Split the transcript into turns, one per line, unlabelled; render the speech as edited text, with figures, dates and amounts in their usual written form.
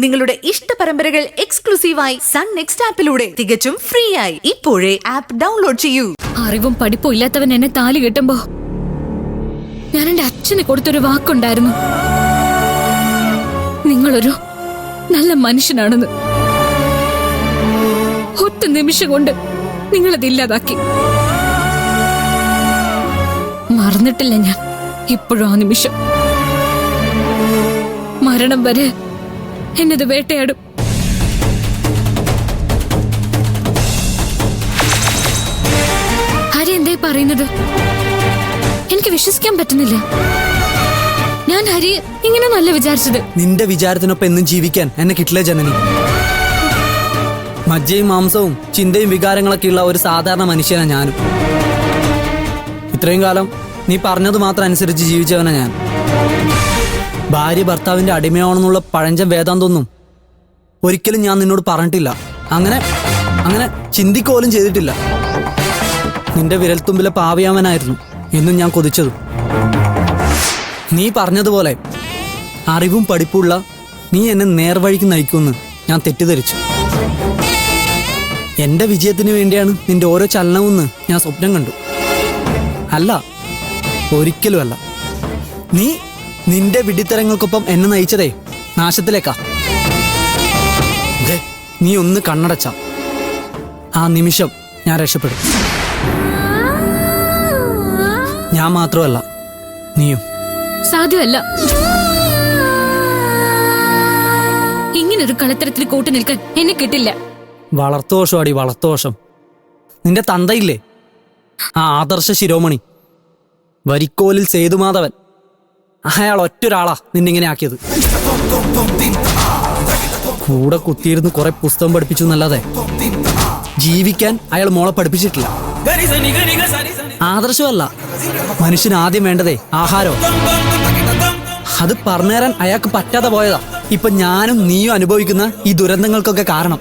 നിങ്ങളുടെ ഇഷ്ട പരമ്പരകൾ എക്സ്ക്ലൂസീവായി സൺ നെക്സ്റ്റ് ആപ്പിലൂടെ തികച്ചും ഫ്രീ ആയി ഇപ്പോഴേ ആപ്പ് ഡൗൺലോഡ് ചെയ്യൂ.
അറിവും പഠിപ്പും ഇല്ലാത്തവൻ എന്നെ താലി കെട്ടുമ്പോ ഞാൻ എന്റെ അച്ഛന് കൊടുത്തൊരു വാക്കുണ്ടായിരുന്നു, നിങ്ങളൊരു നല്ല മനുഷ്യനാണെന്ന്. ഒറ്റ നിമിഷം കൊണ്ട് നിങ്ങളത് ഇല്ലാതാക്കി. മറന്നിട്ടില്ല ഞാൻ ഇപ്പോഴും ആ നിമിഷം. മരണം വരെ എന്നത് വേട്ടയാടും. ഹരി എന്തേ പറയുന്നത്? എനിക്ക് വിശ്വസിക്കാൻ പറ്റുന്നില്ല. ഞാൻ ഹരി ഇങ്ങനെ നല്ല വിചാരിച്ചത്.
നിന്റെ വിചാരത്തിനൊപ്പം എന്നും ജീവിക്കാൻ എന്നെ കിട്ടില്ലേ ജനനി. മജ്ജയും മാംസവും ചിന്തയും വികാരങ്ങളൊക്കെ ഉള്ള ഒരു സാധാരണ മനുഷ്യനാ ഞാനും. ഇത്രയും കാലം നീ പറഞ്ഞത് മാത്രം അനുസരിച്ച് ജീവിച്ചവനാ ഞാൻ. ഭാര്യ ഭർത്താവിന്റെ അടിമയാണെന്നുള്ള പഴഞ്ചൻ വേദാന്തൊന്നും ഒരിക്കലും ഞാൻ നിന്നോട് പറഞ്ഞിട്ടില്ല. അങ്ങനെ ചിന്തിക്കോലും ചെയ്തിട്ടില്ല. നിന്റെ വിരൽത്തുമ്പിലെ പാവയാവനായിരുന്നു എന്നും ഞാൻ കൊതിച്ചതും. നീ പറഞ്ഞതുപോലെ അറിവും പഠിപ്പുള്ള നീ എന്നെ നേർവഴിക്ക് നയിക്കുമെന്ന് ഞാൻ തെറ്റിദ്ധരിച്ചു. എന്റെ വിജയത്തിന് വേണ്ടിയാണ് നിന്റെ ഓരോ ചലനവുമെന്ന് ഞാൻ സ്വപ്നം കണ്ടു. അല്ല, ഒരിക്കലുമല്ല. നീ നിന്റെ വിഡിത്തരങ്ങൾക്കൊപ്പം എന്നെ നയിച്ചതേ നാശത്തിലേക്കാ. നീ ഒന്ന് കണ്ണടച്ച ആ നിമിഷം ഞാൻ രക്ഷപ്പെടും. ഞാൻ മാത്രമല്ല, നീയും.
സാധ്യമല്ല. ഇങ്ങനൊരു കളത്തരത്തിൽ കൂട്ടു നിൽക്കാൻ എന്നെ കിട്ടില്ല.
വളർത്തുദോഷം അടി, വളർത്തുദോഷം. നിന്റെ തന്തയില്ലേ, ആ ആദർശ ശിരോമണി വരിക്കോലിൽ സേതുമാധവൻ, അയാൾ ഒറ്റൊരാളാ നിന്നിങ്ങനെ ആക്കിയത്. കൂടെ കുത്തിയിരുന്ന് കുറെ പുസ്തകം പഠിപ്പിച്ചു എന്നല്ലാതെ ജീവിക്കാൻ അയാൾ മോളെ പഠിപ്പിച്ചിട്ടില്ല. ആദർശമല്ല, മനുഷ്യന് ആദ്യം വേണ്ടതേ ആഹാരോ. അത് പറഞ്ഞുതരാൻ അയാൾക്ക് പറ്റാതെ പോയതാ ഇപ്പൊ ഞാനും നീയും അനുഭവിക്കുന്ന ഈ ദുരന്തങ്ങൾക്കൊക്കെ കാരണം.